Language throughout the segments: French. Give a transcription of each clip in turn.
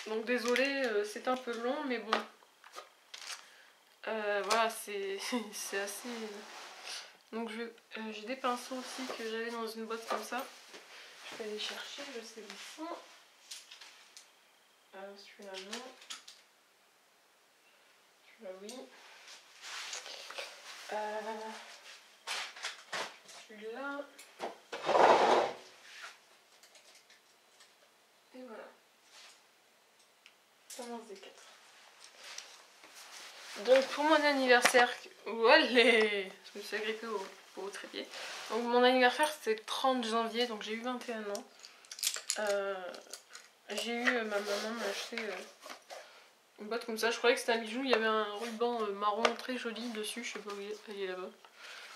Donc désolée, c'est un peu long, mais bon. Voilà, c'est assez... Donc j'ai des pinceaux aussi que j'avais dans une boîte comme ça. Je vais aller chercher, je sais où ils sont. Celui-là non. Celui-là oui. Celui-là. Et voilà. Ça commence des 4. Donc pour mon anniversaire, voilà, je me suis agrippée au trépied. Donc mon anniversaire c'était le 30 janvier, donc j'ai eu 21 ans. J'ai eu, ma maman m'a acheté une boîte comme ça, je croyais que c'était un bijou, il y avait un ruban marron très joli dessus, je sais pas où il est là-bas.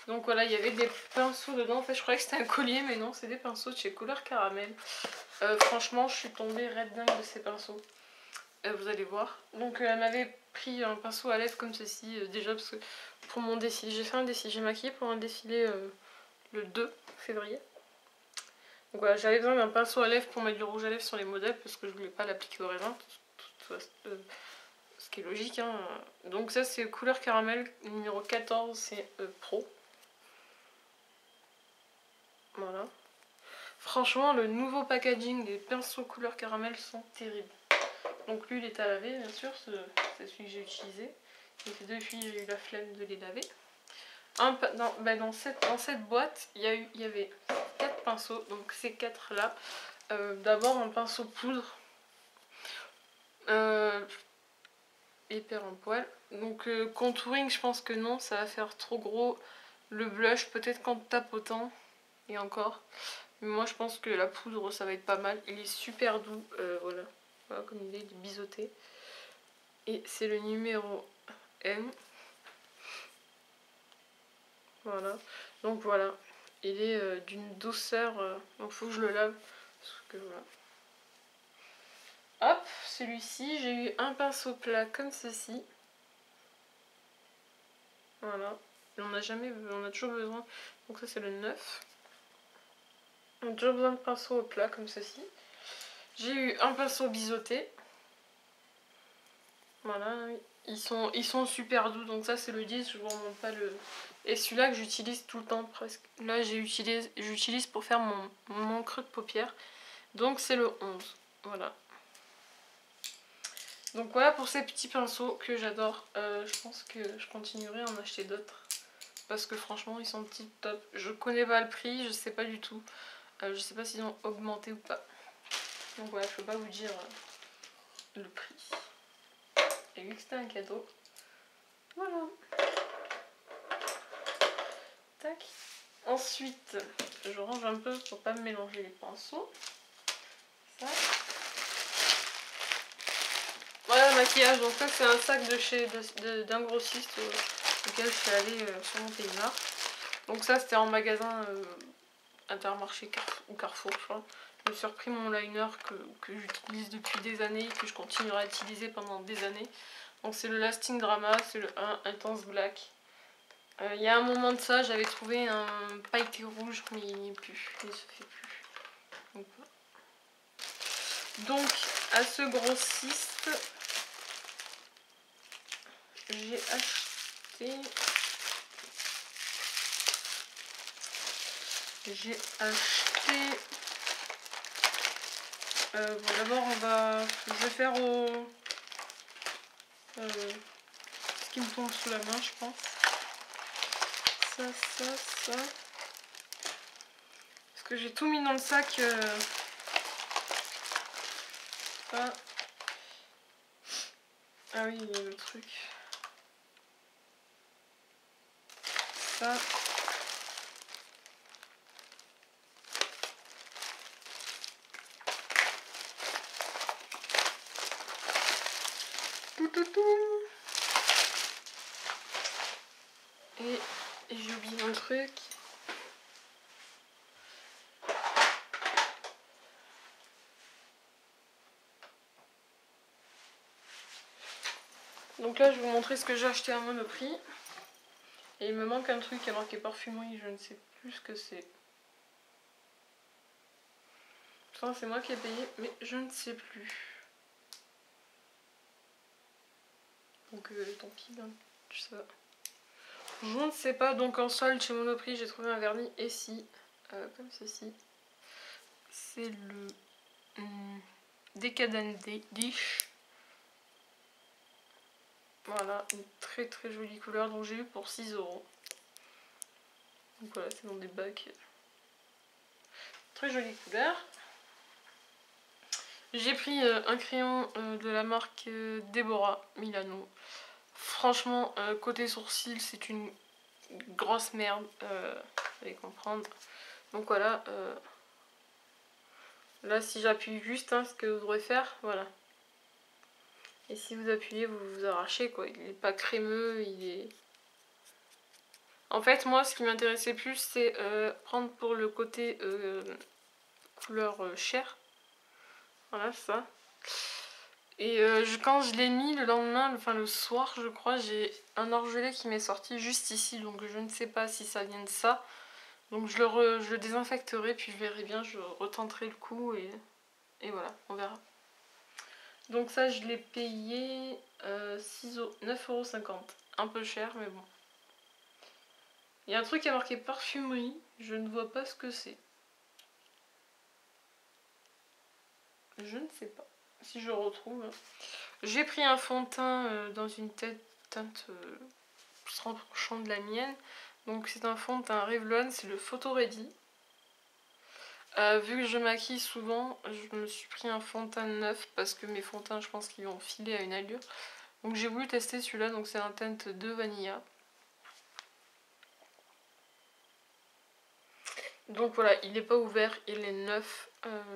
Donc voilà, il y avait des pinceaux dedans, en fait je croyais que c'était un collier, mais non, c'est des pinceaux de chez Couleur Caramel. Franchement, je suis tombée red dingue de ces pinceaux. Vous allez voir. Donc elle m'avait pris un pinceau à lèvres comme ceci, déjà parce que pour mon défilé, j'ai fait un défilé, j'ai maquillé pour un défilé le 2 février. Donc voilà, j'avais besoin d'un pinceau à lèvres pour mettre du rouge à lèvres sur les modèles parce que je voulais pas l'appliquer au raisin, ce qui est logique, hein. Donc ça c'est Couleur Caramel numéro 14, c'est Pro. Voilà. Franchement, le nouveau packaging des pinceaux Couleur Caramel sont terribles. Donc lui il est à laver bien sûr, c'est celui que j'ai utilisé. Et ces deux filles j'ai eu la flemme de les laver. Dans cette boîte il y avait 4 pinceaux, donc ces 4 là. D'abord un pinceau poudre. Hyper en poil. Donc contouring je pense que non, ça va faire trop gros. Le blush peut-être qu'en tapotant, et encore. Mais moi je pense que la poudre ça va être pas mal. Il est super doux, voilà. Voilà comme il est biseauté. Et c'est le numéro M. Voilà. Donc voilà. Il est d'une douceur. Donc faut que je le lave. Parce que voilà. Hop, celui-ci, j'ai eu un pinceau plat comme ceci. Voilà. Et on a toujours besoin. Donc ça c'est le 9. On a toujours besoin de pinceaux au plat comme ceci. J'ai eu un pinceau biseauté. Voilà, ils sont super doux, donc ça c'est le 10, je vous remonte pas le... Et celui-là que j'utilise tout le temps presque. Là j'utilise pour faire mon creux de paupière. Donc c'est le 11, voilà. Donc voilà pour ces petits pinceaux que j'adore. Je pense que je continuerai à en acheter d'autres. Parce que franchement ils sont tip top. Je connais pas le prix, je sais pas du tout. Je sais pas s'ils ont augmenté ou pas. Donc voilà, je peux pas vous dire le prix. Et vu que c'était un cadeau, voilà. Tac. Ensuite, je range un peu pour pas me mélanger les pinceaux. Ça. Voilà le maquillage. Donc ça c'est un sac d'un grossiste auquel je suis allée sur mon pays Nord. Donc ça c'était en magasin Intermarché ou Carrefour je crois. Je me suis repris mon liner que j'utilise depuis des années, que je continuerai à utiliser pendant des années. Donc c'est le Lasting Drama, c'est le 1 Intense Black. Il y a un moment de ça, j'avais trouvé un pailleté rouge, mais il n'y est plus, il ne se fait plus. Donc à ce grossiste, j'ai acheté... Bon d'abord je vais faire ce qui me tombe sous la main je pense. Ça. Parce que j'ai tout mis dans le sac. Ah oui, il y a le truc. Ça. Tout. Et j'ai oublié un truc. Donc là je vais vous montrer ce que j'ai acheté à Monoprix. Et il me manque un truc alors qu'il est parfumerie, je ne sais plus ce que c'est. Enfin c'est moi qui ai payé mais je ne sais plus. Donc tant pis, hein, tu sais. Je ne sais pas, donc en solde chez Monoprix, j'ai trouvé un vernis Essie, comme ceci. C'est le Decadent Dish. Voilà, une très très jolie couleur, donc j'ai eu pour 6 €. Donc voilà, c'est dans des bacs. Très jolie couleur. J'ai pris un crayon de la marque Deborah Milano. Franchement, côté sourcils, c'est une grosse merde, vous allez comprendre. Donc voilà, là si j'appuie juste, hein, ce que vous devrez faire, voilà. Et si vous appuyez, vous vous arrachez quoi, il n'est pas crémeux, il est... En fait, moi, ce qui m'intéressait plus, c'est prendre pour le côté couleur chair. Voilà, ça. Et quand je l'ai mis le lendemain, enfin le soir, je crois, j'ai un orgelet qui m'est sorti juste ici. Donc je ne sais pas si ça vient de ça. Donc je le désinfecterai, puis je verrai bien, je retenterai le coup et voilà, on verra. Donc ça, je l'ai payé 9,50 €. Un peu cher, mais bon. Il y a un truc qui a marqué parfumerie, je ne vois pas ce que c'est. Je ne sais pas si je retrouve. J'ai pris un fond de teint dans une teinte se rapprochant de la mienne. Donc c'est un fond de teint Revlon, c'est le Photo Ready. Vu que je maquille souvent, je me suis pris un fond de teint neuf parce que mes fonds de teint, je pense qu'ils vont filer à une allure. Donc j'ai voulu tester celui-là, donc c'est un teinte de Vanilla. Donc voilà, il n'est pas ouvert, il est neuf.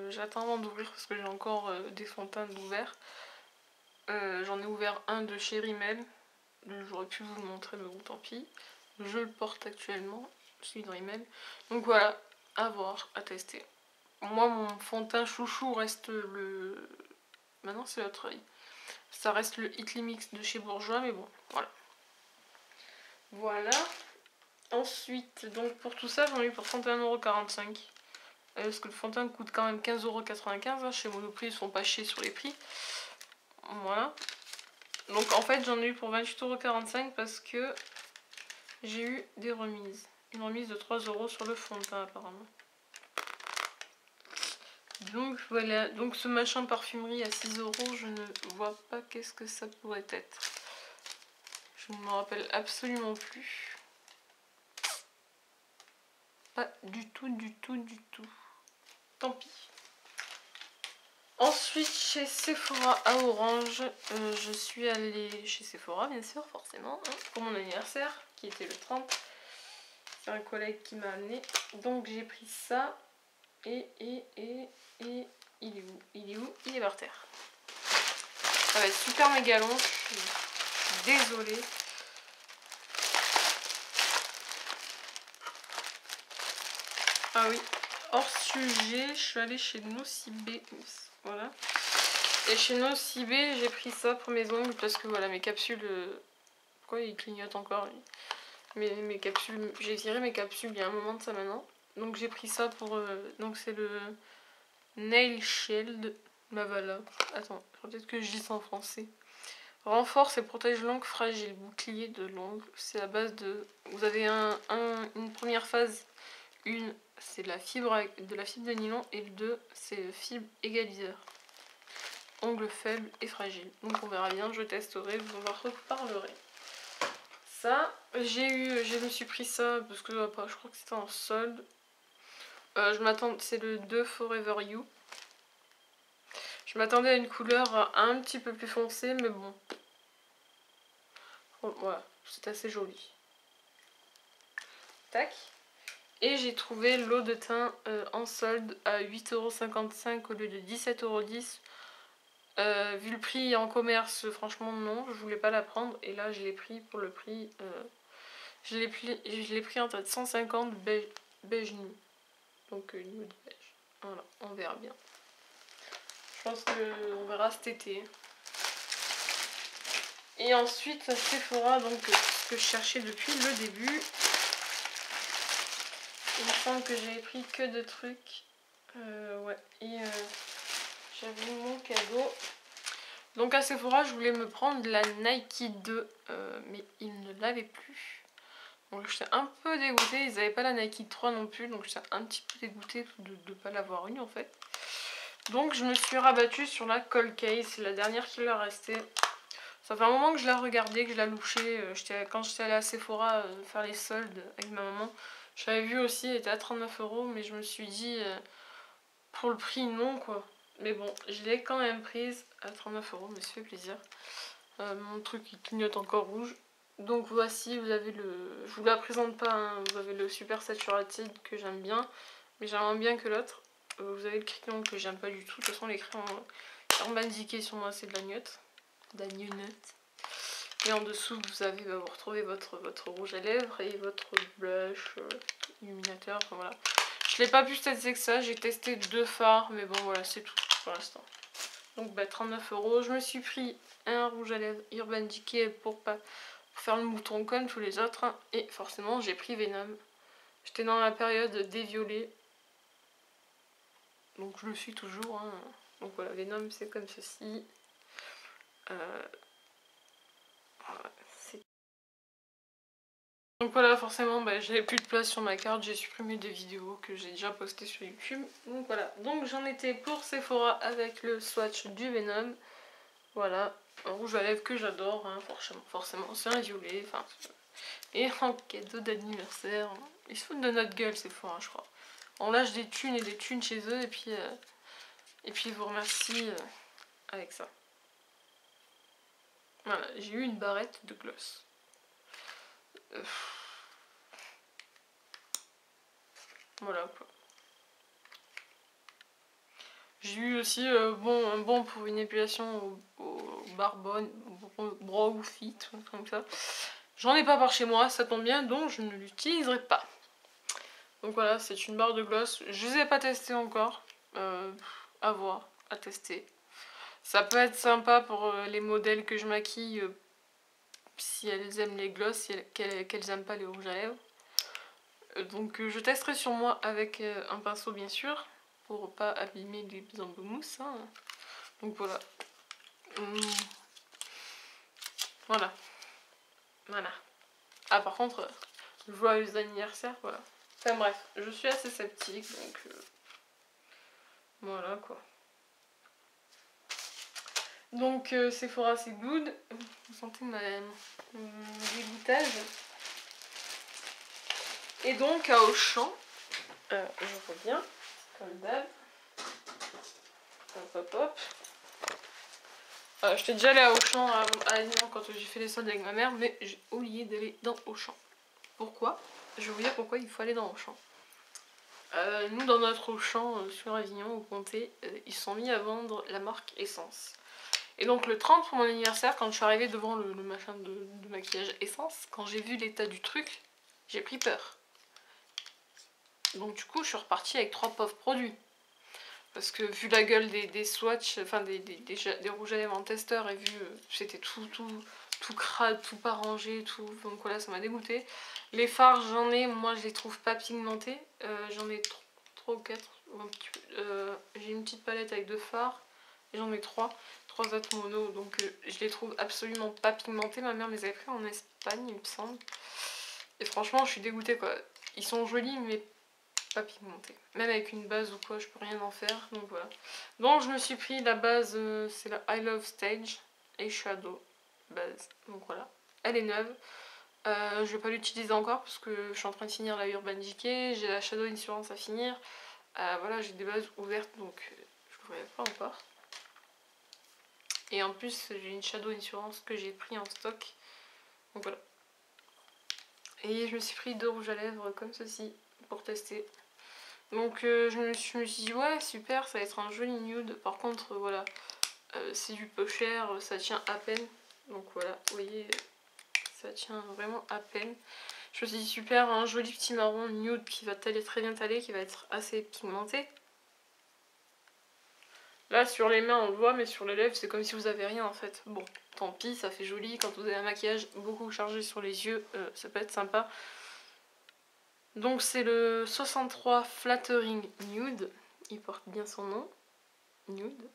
J'attends avant d'ouvrir parce que j'ai encore des fonds de teint d'ouvert. J'en ai ouvert un de chez Rimmel. J'aurais pu vous le montrer, mais bon, tant pis. Je le porte actuellement, celui de Rimmel. Donc voilà, à voir, à tester. Moi, mon fond de teint chouchou reste le... Maintenant, c'est l'autre œil. Ça reste le Hitly Mix de chez Bourjois, mais bon, voilà. Voilà. Ensuite, donc pour tout ça, j'en ai eu pour 31,45 €. Parce que le fond de teint coûte quand même 15,95 €. Hein. Chez Monoprix, ils ne sont pas chiés sur les prix. Voilà. Donc en fait, j'en ai eu pour 28,45 € parce que j'ai eu des remises. Une remise de 3 € sur le fond de teint apparemment. Donc voilà, donc ce machin parfumerie à 6 €, je ne vois pas qu'est-ce que ça pourrait être. Je ne me rappelle absolument plus. Pas du tout, du tout, du tout. Tant pis. Ensuite, chez Sephora à Orange, je suis allée chez Sephora, bien sûr, forcément, hein, pour mon anniversaire, qui était le 30. C'est un collègue qui m'a amené. Donc j'ai pris ça, et il est où? Il est où? Il est par terre. Ça va être super méga long, je suis désolée. Ah oui, hors sujet, je suis allée chez Nocibé. Voilà. Et chez Nocibé, j'ai pris ça pour mes ongles parce que voilà, mes capsules... Pourquoi ils clignotent encore? Mes capsules... J'ai tiré mes capsules il y a un moment de ça maintenant. Donc j'ai pris ça pour... donc c'est le Nail Shield Mavala. Attends, peut-être que je dis ça en français. Renforce et protège l'ongle fragile, bouclier de l'ongle. C'est à base de... Vous avez une première phase, c'est de la fibre de nylon, et le 2 c'est fibre égaliseur. Ongle faible et fragile. Donc on verra bien, je testerai, vous en reparlerai. Ça, je me suis pris ça parce que je crois que c'était en solde. Je m'attends, c'est le 2 Forever You. Je m'attendais à une couleur un petit peu plus foncée, mais bon. Voilà, c'est assez joli. Tac. Et j'ai trouvé l'eau de teint en solde à 8,55 € au lieu de 17,10 €. Vu le prix en commerce, franchement non, je voulais pas la prendre. Et là je l'ai pris pour le prix. Je l'ai pris en tête 150 beige nude. Donc nude beige. Voilà, on verra bien. Je pense qu'on verra cet été. Et ensuite Sephora, donc ce que je cherchais depuis le début. Il me semble que j'avais pris que de trucs. Ouais. Et j'avais mon cadeau. Donc à Sephora, je voulais me prendre la Nike 2, mais ils ne l'avaient plus. Donc j'étais un peu dégoûtée, ils n'avaient pas la Nike 3 non plus, donc j'étais un petit peu dégoûtée de ne pas l'avoir eu en fait. Donc je me suis rabattue sur la Colcase, c'est la dernière qui leur restait. Ça fait un moment que je la regardais, que je la louchais. Quand j'étais allée à Sephora faire les soldes avec ma maman, je l'avais vue aussi, elle était à 39 €, mais je me suis dit, pour le prix, non quoi. Mais bon, je l'ai quand même prise à 39 €, mais ça fait plaisir. Mon truc il clignote encore rouge. Donc voici, vous avez le... Je vous la présente pas, hein. Vous avez le Super Saturated que j'aime bien, mais j'aimerais bien que l'autre. Vous avez le crayon que j'aime pas du tout. De toute façon, les crayons Urban Decay sur moi, c'est de la gnôtte. De la gnôtte. Et en dessous, vous avez, vous retrouvez votre rouge à lèvres et votre blush, illuminateur, enfin voilà. Je l'ai pas pu tester que ça, j'ai testé 2 fards, mais bon voilà, c'est tout pour l'instant. Donc 39 €, je me suis pris un rouge à lèvres Urban Decay pour faire le mouton comme tous les autres. Hein. Et forcément, j'ai pris Venom. J'étais dans la période des violets. Donc je le suis toujours. Hein. Donc voilà, Venom c'est comme ceci. Voilà, donc voilà, forcément, j'avais plus de place sur ma carte, j'ai supprimé des vidéos que j'ai déjà postées sur YouTube. Donc voilà, donc j'en étais pour Sephora avec le swatch du Venom. Voilà, un rouge à lèvres que j'adore, hein, forcément, c'est un violet. Enfin, et en cadeau d'anniversaire, ils se foutent de notre gueule Sephora, je crois. On lâche des thunes et des thunes chez eux et puis ils vous remercient avec ça. Voilà, j'ai eu une barrette de gloss. Voilà quoi. J'ai eu aussi un bon pour une épilation au Barbonne, au Brow Fit, comme ça. J'en ai pas par chez moi, ça tombe bien, donc je ne l'utiliserai pas. Donc voilà, c'est une barre de gloss. Je les ai pas testées encore. À voir, à tester. Ça peut être sympa pour les modèles que je maquille, si elles aiment les gloss, si qu'elles aiment pas les rouges à lèvres. Donc je testerai sur moi avec un pinceau bien sûr, pour pas abîmer les embouts-mousse. Hein. Donc voilà. Voilà. Voilà. Ah par contre, joyeux anniversaire, voilà. Enfin bref, je suis assez sceptique, donc voilà quoi. Donc Sephora c'est good. Vous sentez mon dégoûtage. Et donc à Auchan, je reviens, comme d'hab. Hop hop hop. J'étais déjà allée à Auchan à Avignon quand j'ai fait les soldes avec ma mère, mais j'ai oublié d'aller dans Auchan. Pourquoi? Je vais vous dire pourquoi il faut aller dans Auchan. Nous dans notre Auchan sur Avignon, au comté, ils se sont mis à vendre la marque Essence. Et donc le 30 pour mon anniversaire, quand je suis arrivée devant le machin de maquillage Essence, quand j'ai vu l'état du truc, j'ai pris peur. Donc du coup je suis repartie avec 3 pauvres produits. Parce que vu la gueule des swatchs, enfin des rouges à lèvres en testeur, et vu c'était tout crade, tout pas rangé, tout. Donc voilà, ça m'a dégoûté. Les fards, j'en ai, moi je les trouve pas pigmentés. J'en ai 3 ou 4. J'ai une petite palette avec 2 fards. Et j'en ai 3 autres mono. Donc je les trouve absolument pas pigmentés. Ma mère les avait pris en Espagne, il me semble. Et franchement, je suis dégoûtée quoi. Ils sont jolis, mais pas pigmenté. Même avec une base ou quoi, je peux rien en faire. Donc voilà. Donc je me suis pris la base, c'est la I Love Stage Eyeshadow base. Donc voilà. Elle est neuve. Je vais pas l'utiliser encore parce que je suis en train de finir la Urban Decay. J'ai la Shadow Insurance à finir. Voilà, j'ai des bases ouvertes donc je l'ouvrirai pas encore. Et en plus, j'ai une Shadow Insurance que j'ai pris en stock. Donc voilà. Et je me suis pris 2 rouges à lèvres comme ceci pour tester. Donc je me suis dit ouais super, ça va être un joli nude. Par contre voilà, c'est du peu cher, ça tient à peine. Donc voilà, vous voyez, ça tient vraiment à peine. Je me suis dit super, un joli petit marron nude qui va très bien tailler, qui va être assez pigmenté. Là sur les mains on le voit, mais sur les lèvres c'est comme si vous avez rien en fait. Bon, tant pis, ça fait joli. Quand vous avez un maquillage beaucoup chargé sur les yeux, ça peut être sympa. Donc c'est le 63 Flattering Nude, il porte bien son nom, Nude.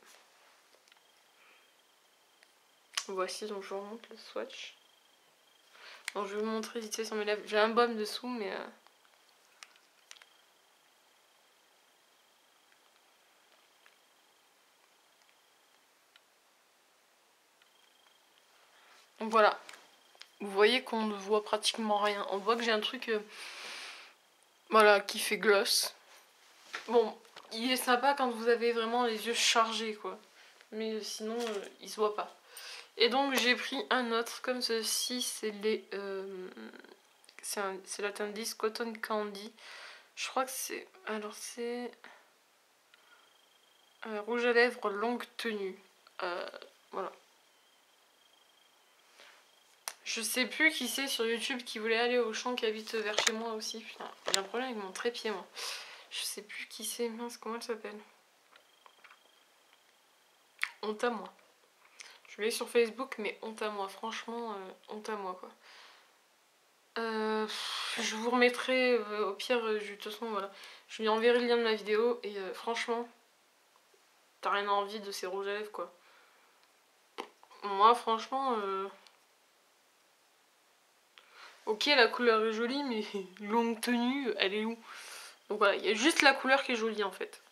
Voici, donc je vous remonte le swatch. Bon, je vais vous montrer vite fait sur mes lèvres. J'ai un baume dessous, mais... Donc voilà. Vous voyez qu'on ne voit pratiquement rien. On voit que j'ai un truc... voilà, qui fait gloss. Bon, il est sympa quand vous avez vraiment les yeux chargés, quoi. Mais sinon, il se voit pas. Et donc, j'ai pris un autre comme ceci. C'est les... c'est la teinte 10 Cotton Candy. Je crois que c'est... Alors, c'est... rouge à lèvres longue tenue. Voilà. Je sais plus qui c'est sur YouTube qui voulait aller au champ qui habite vers chez moi aussi. Putain, j'ai un problème avec mon trépied, moi. Je sais plus qui c'est, mince, comment elle s'appelle. Honte à moi. Je l'ai sur Facebook, mais honte à moi. Franchement, honte à moi, quoi. Je vous remettrai, au pire, de toute façon, voilà. Je lui enverrai le lien de ma vidéo, et franchement, t'as rien envie de ces rouges à lèvres, quoi. Moi, franchement... Ok, la couleur est jolie, mais longue tenue, elle est où? Donc voilà, il y a juste la couleur qui est jolie en fait.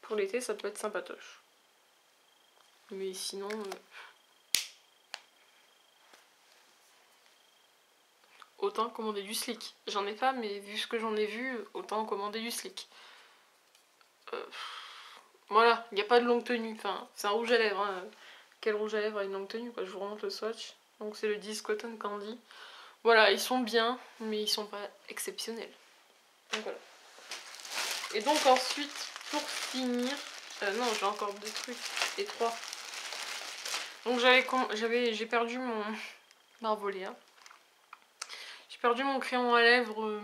Pour l'été, ça peut être sympatoche. Mais sinon... autant commander du slick. J'en ai pas, mais vu ce que j'en ai vu, autant commander du slick. Voilà, il n'y a pas de longue tenue. Enfin, c'est un rouge à lèvres. Hein. Quel rouge à lèvres a une longue tenue, quoi. Je vous remonte le swatch. Donc c'est le 10 Cotton Candy. Voilà, ils sont bien, mais ils sont pas exceptionnels. Donc voilà. Et donc ensuite, pour finir... non, j'ai encore 2 trucs. Et 3. Donc j'ai perdu mon... Marvoléa. J'ai perdu mon crayon à lèvres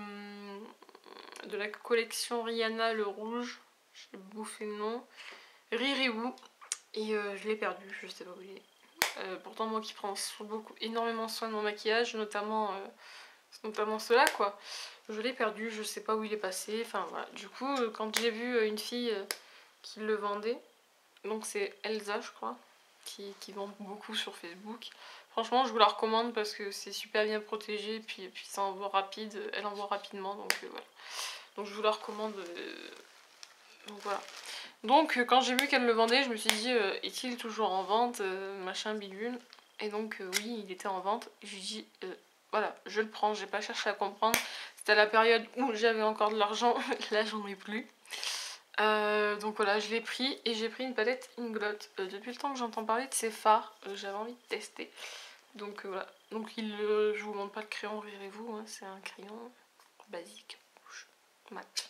de la collection Rihanna, le rouge. J'ai bouffé le nom. Ririou. Et je l'ai perdu, je sais pas où il est. Pourtant moi qui prends énormément soin de mon maquillage, notamment cela quoi. Je l'ai perdu, je sais pas où il est passé. Enfin voilà. Du coup, quand j'ai vu une fille qui le vendait, donc c'est Elsa je crois, qui vend beaucoup sur Facebook. Franchement, je vous la recommande parce que c'est super bien protégé, puis ça envoie rapide, elle envoie rapidement, donc voilà. Donc je vous la recommande. Donc voilà. Donc quand j'ai vu qu'elle le vendait, je me suis dit, est-il toujours en vente, machin bidule. Et donc oui, il était en vente. J'ai dit, voilà, je le prends, j'ai pas cherché à comprendre. C'était à la période où j'avais encore de l'argent, là j'en ai plus. Donc voilà, je l'ai pris et j'ai pris une palette Inglot. Depuis le temps que j'entends parler de ces fards, j'avais envie de tester. Donc voilà, donc je vous montre pas le crayon, verrez-vous, hein, c'est un crayon basique, rouge, mat.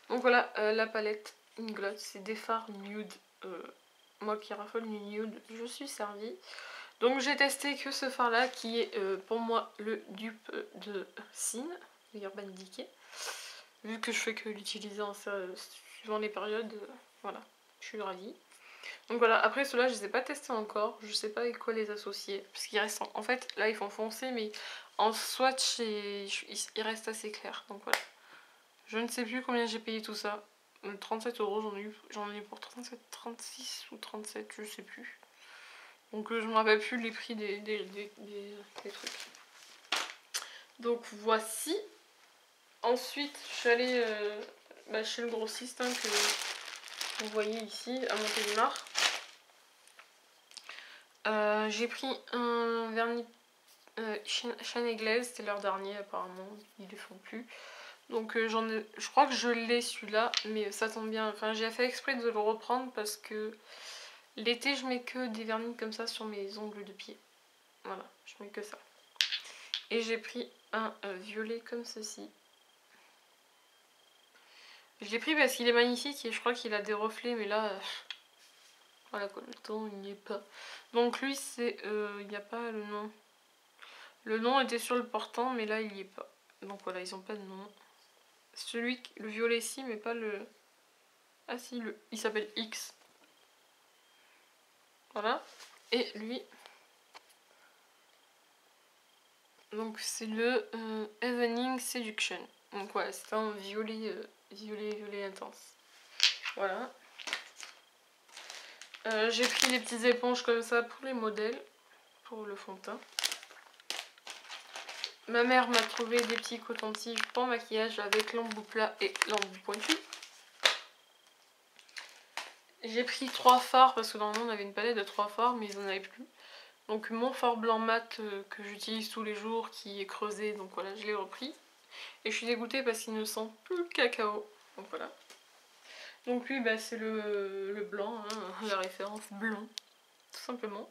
Donc voilà, la palette Inglot, c'est des fards nude. Moi qui raffole du nude, je suis servie. Donc j'ai testé que ce fard là qui est pour moi le dupe de Sin, Urban Decay. Vu que je fais que l'utiliser en suivant les périodes, voilà, je suis ravie. Donc voilà, après ceux-là, je les ai pas testés encore, je sais pas avec quoi les associer. Parce qu'ils restent, en fait, là ils font foncer, mais en swatch, ils restent assez clairs. Donc voilà. Je ne sais plus combien j'ai payé tout ça. 37 €, j'en ai eu pour 37, 36 ou 37, je sais plus. Donc je me rappelle plus les prix des trucs. Donc voici. Ensuite, je suis allée chez le grossiste hein, que vous voyez ici, à Montélimar. J'ai pris un vernis Shine Glaze, c'était leur dernier apparemment, ils le font plus. Donc je crois que je l'ai celui-là, mais ça tombe bien. Enfin, j'ai fait exprès de le reprendre parce que l'été, je mets que des vernis comme ça sur mes ongles de pied. Voilà, je mets que ça. Et j'ai pris un violet comme ceci. Je l'ai pris parce qu'il est magnifique et je crois qu'il a des reflets, mais là, voilà quoi, le temps il n'y est pas. Donc lui, c'est, il n'y a pas le nom. Le nom était sur le portant, mais là, il n'y est pas. Donc voilà, ils n'ont pas de nom. Le violet-ci, mais pas le... Ah si, il s'appelle X. Voilà. Et lui... Donc c'est le Evening Seduction. Donc voilà, c'est un violet, violet intense. Voilà. J'ai pris les petites éponges comme ça pour les modèles. pour le fond de teint. Ma mère m'a trouvé des petits cotons-tiges pour maquillage avec l'embout plat et l'embout pointu. J'ai pris 3 fards parce que normalement on avait une palette de 3 fards mais ils en avaient plus. Donc mon fard blanc mat que j'utilise tous les jours qui est creusé, donc voilà, je l'ai repris. Et je suis dégoûtée parce qu'il ne sent plus le cacao. Donc voilà. Donc lui bah, c'est le blanc, hein, la référence blanc, tout simplement.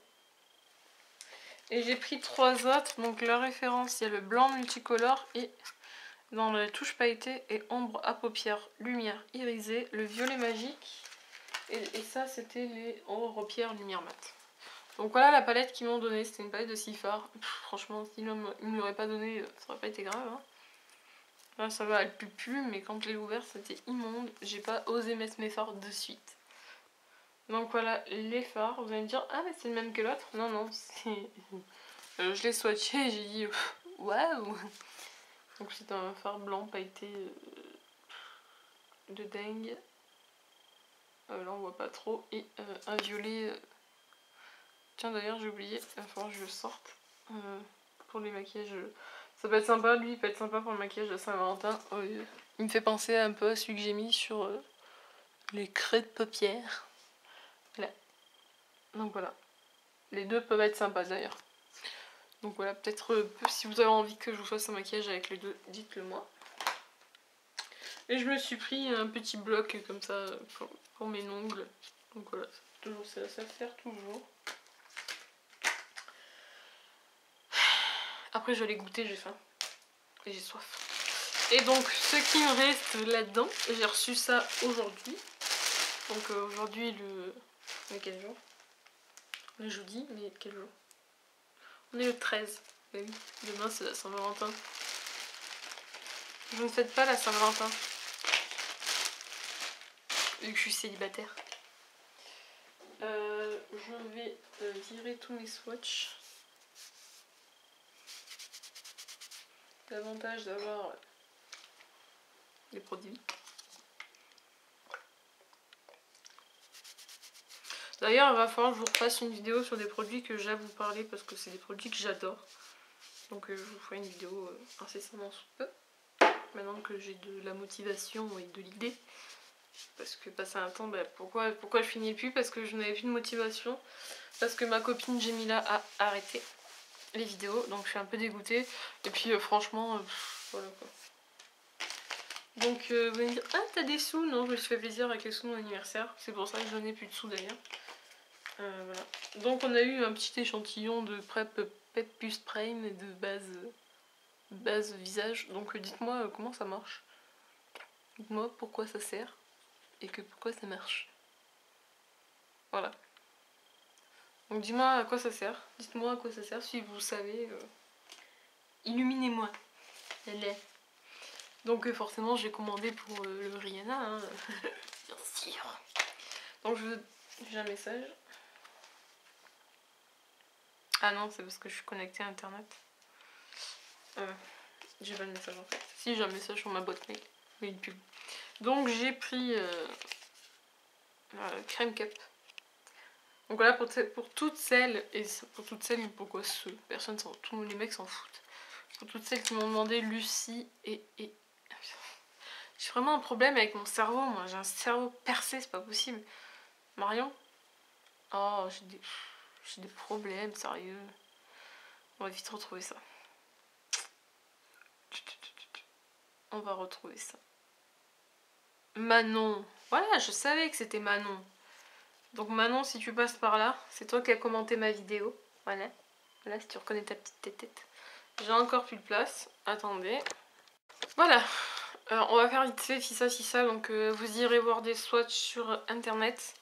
Et j'ai pris 3 autres, donc la référence il y a le blanc multicolore et dans la touche pailletée et ombre à paupières, lumière irisée, le violet magique. Et ça c'était les ombres paupières lumière mat. Donc voilà la palette qu'ils m'ont donnée, c'était une palette de 6 fards. Franchement s'ils ne me l'auraient pas donnée, ça aurait pas été grave. Hein. Là ça va, elle pue plus, mais quand je l'ai ouvert c'était immonde, j'ai pas osé mettre mes fards de suite. Donc voilà les fards, vous allez me dire, ah mais c'est le même que l'autre. Non non, c'est... je l'ai swatché et j'ai dit, waouh. Donc c'est un fard blanc pailleté de dingue. Là on voit pas trop. Et un violet. Tiens d'ailleurs j'ai oublié, il va falloir que je le sorte. Pour les maquillages. Ça peut être sympa, lui il peut être sympa pour le maquillage de Saint-Valentin. Il me fait penser un peu à celui que j'ai mis sur les craies de paupières. Là. Donc voilà. Les deux peuvent être sympas d'ailleurs. Donc voilà, peut-être si vous avez envie que je vous fasse un maquillage avec les deux, dites-le moi. Et je me suis pris un petit bloc comme ça pour mes ongles. Donc voilà, toujours ça sert toujours. Après je vais les goûter, j'ai faim. Et j'ai soif. Et donc ce qui me reste là-dedans, j'ai reçu ça aujourd'hui. Donc aujourd'hui le... Mais quel jour? Le jeudi, mais quel jour? On est le 13. Et oui, demain c'est la Saint-Valentin. Je ne fête pas la Saint-Valentin. Vu que je suis célibataire. Je vais virer tous mes swatchs. L'avantage d'avoir les produits. D'ailleurs, il va falloir que je vous refasse une vidéo sur des produits que j'ai à vous parler parce que c'est des produits que j'adore. Donc je vous ferai une vidéo incessamment sous peu. Maintenant que j'ai de la motivation et de l'idée. Parce que passer un temps, bah, pourquoi je finis plus? Parce que je n'avais plus de motivation. Parce que ma copine Jemila a arrêté les vidéos. Donc je suis un peu dégoûtée. Et puis franchement, voilà quoi. Donc vous allez me dire, ah t'as des sous? Non, je me suis fait plaisir avec les sous de mon anniversaire. C'est pour ça que je n'ai plus de sous d'ailleurs. Voilà. Donc on a eu un petit échantillon de Prep Plus Prime et de base visage. Donc dites-moi comment ça marche. Dites-moi pourquoi ça sert. Et pourquoi ça marche. Voilà. Donc dis-moi à quoi ça sert. Dites-moi à quoi ça sert si vous savez. Illuminez-moi. Donc forcément j'ai commandé pour le Rihanna. Hein. Bien sûr. Donc j'ai un message. Ah non, c'est parce que je suis connectée à internet. J'ai pas de message en fait. Si, j'ai un message sur ma boîte mail. Mais une pub. Donc j'ai pris Crème Cup. Donc voilà pour toutes celles, et pour toutes celles, pourquoi personne, tous les mecs s'en foutent. Pour toutes celles qui m'ont demandé Lucie et... J'ai vraiment un problème avec mon cerveau, moi. J'ai un cerveau percé, c'est pas possible. Marion? Oh, j'ai des problèmes, sérieux. On va vite retrouver ça. On va retrouver ça. Manon. Voilà, je savais que c'était Manon. Donc Manon, si tu passes par là, c'est toi qui as commenté ma vidéo. Voilà. Voilà, si tu reconnais ta petite tête. J'ai encore plus de place. Attendez. Voilà. On va faire vite fait si ça. Donc vous irez voir des swatchs sur internet.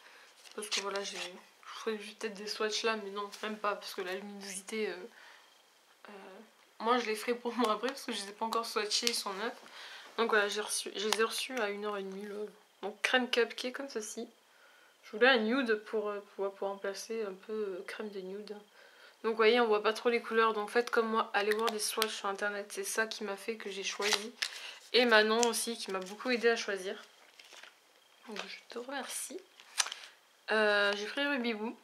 Parce que voilà, je ferai peut-être des swatchs là, mais non, même pas. Parce que la luminosité... moi je les ferai pour moi après parce que je les ai pas encore swatchés, ils sont neufs. Donc voilà, je les ai reçus à 1h30 là. Donc crème cupcake comme ceci. Je voulais un nude pour remplacer un peu crème de nude. Donc vous voyez, on voit pas trop les couleurs. Donc faites comme moi, allez voir des swatchs sur internet. C'est ça qui m'a fait que j'ai choisi. Et Manon aussi qui m'a beaucoup aidé à choisir. Donc je te remercie. J'ai pris Ruby Woo.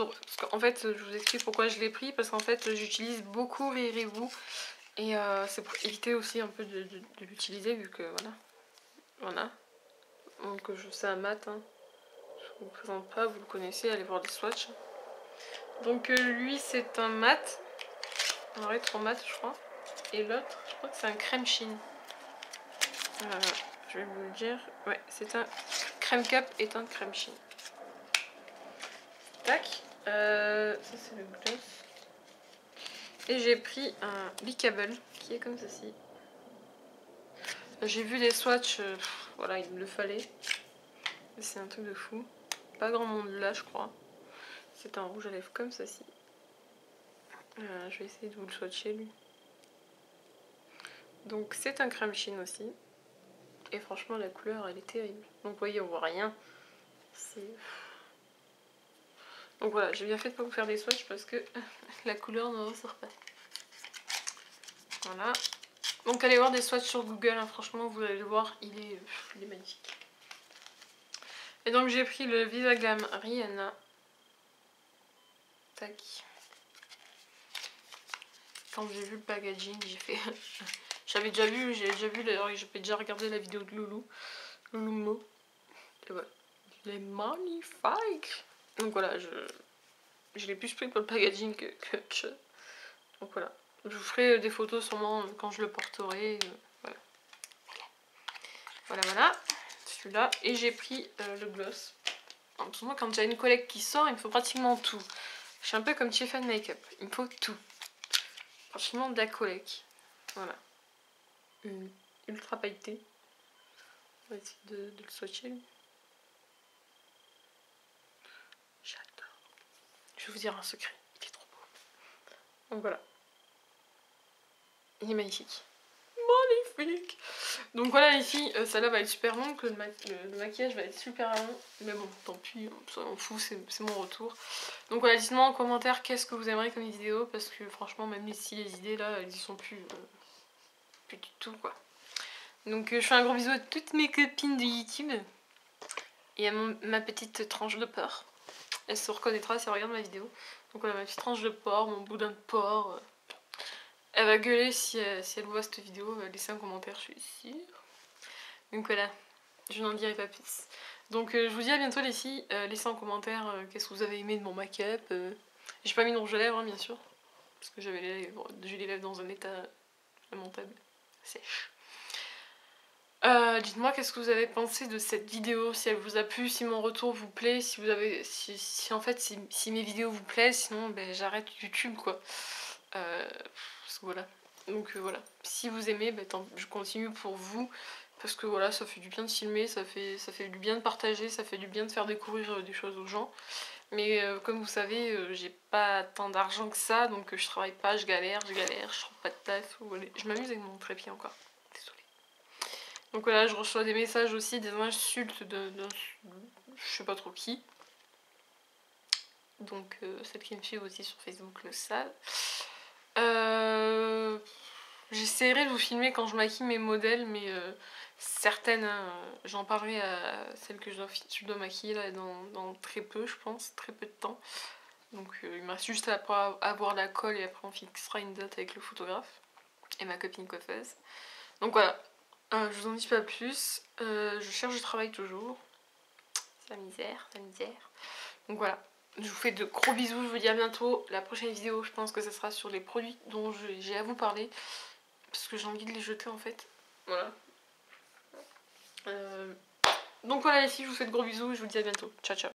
Parce qu'en fait, je vous explique pourquoi je l'ai pris. Parce qu'en fait, j'utilise beaucoup Rirez-vous. Et c'est pour éviter aussi un peu de l'utiliser, vu que voilà. Voilà. Donc c'est un mat. Hein. Je vous présente pas, vous le connaissez, allez voir les swatchs. Donc lui, c'est un mat. Un rétro mat, je crois. Et l'autre, je crois que c'est un crème chine. Je vais vous le dire. Ouais, c'est un crème cap est un crème chine. Tac. Ça c'est le gloss. Et j'ai pris un Bicable qui est comme ceci. J'ai vu des swatchs, voilà, il me le fallait. C'est un truc de fou. Pas grand monde là, je crois. C'est un rouge à lèvres comme ceci. Je vais essayer de vous le swatcher lui. Donc c'est un crème chine aussi. Et franchement la couleur elle est terrible. Donc vous voyez on voit rien. Donc voilà, j'ai bien fait de pas vous faire des swatchs parce que la couleur ne ressort pas. Voilà. Donc allez voir des swatchs sur Google, hein. Franchement vous allez le voir, il est magnifique. Et donc j'ai pris le Vivaglam Rihanna. Tac. Quand j'ai vu le packaging, j'ai fait... J'avais déjà vu, j'avais déjà regardé la vidéo de Loulou. Et voilà. Il est magnifique. Donc voilà, je l'ai plus pris pour le packaging que... Donc voilà. Je vous ferai des photos sûrement quand je le porterai. Voilà. Voilà. Celui-là. Et j'ai pris le gloss. Pour moi, quand j'ai une collecte qui sort, il me faut pratiquement tout. Je suis un peu comme Tiffany Makeup. Il me faut tout. Franchement, de la collecte. Voilà. Ultra pailleté. On va essayer de le swatcher. J'adore. Je vais vous dire un secret. Il est trop beau. Donc voilà. Il est magnifique. Magnifique. Donc voilà les filles, celle-là va être super longue, le maquillage va être super long. Mais bon, tant pis, ça m'en fout, c'est mon retour. Donc voilà, dites-moi en commentaire qu'est-ce que vous aimeriez comme vidéo. Parce que franchement, même si les idées là, elles y sont plus du tout quoi. Donc je fais un gros bisou à toutes mes copines de YouTube. Et à ma petite tranche de porc. Elle se reconnaîtra si elle regarde ma vidéo. Donc voilà, ma petite tranche de porc, mon boudin de porc. Elle va gueuler si elle voit cette vidéo, elle va laisser un commentaire, je suis sûre. Donc voilà, je n'en dirai pas plus. Donc je vous dis à bientôt les filles, laissez en commentaire qu'est-ce que vous avez aimé de mon make-up. J'ai pas mis de rouge à lèvres hein, bien sûr, parce que j'ai les lèvres dans un état lamentable, sèche. Dites-moi qu'est-ce que vous avez pensé de cette vidéo, si elle vous a plu, si mon retour vous plaît, si vous avez, si mes vidéos vous plaisent, sinon ben, j'arrête YouTube quoi. Voilà. Donc voilà. Si vous aimez, ben, je continue pour vous. Parce que voilà, ça fait du bien de filmer, ça fait du bien de partager, ça fait du bien de faire découvrir des choses aux gens. Mais comme vous savez, j'ai pas tant d'argent que ça, donc je travaille pas, je galère, je trouve pas de taf. Je m'amuse avec mon trépied encore. Désolée. Donc voilà, je reçois des messages aussi, des insultes de je sais pas trop qui. Donc celles qui me suivent aussi sur Facebook le savent. J'essaierai de vous filmer quand je maquille mes modèles, mais certaines, hein, j'en parlerai à celles que je dois maquiller là, dans très peu, je pense, très peu de temps. Donc il me reste juste à avoir la colle et après on fixera une date avec le photographe et ma copine coiffeuse. Donc voilà, je vous en dis pas plus, je cherche du travail toujours. C'est la misère, la misère. Donc voilà. Je vous fais de gros bisous, je vous dis à bientôt. La prochaine vidéo, je pense que ce sera sur les produits dont j'ai à vous parler. Parce que j'ai envie de les jeter en fait. Voilà. Donc voilà les filles, je vous fais de gros bisous et je vous dis à bientôt. Ciao ciao.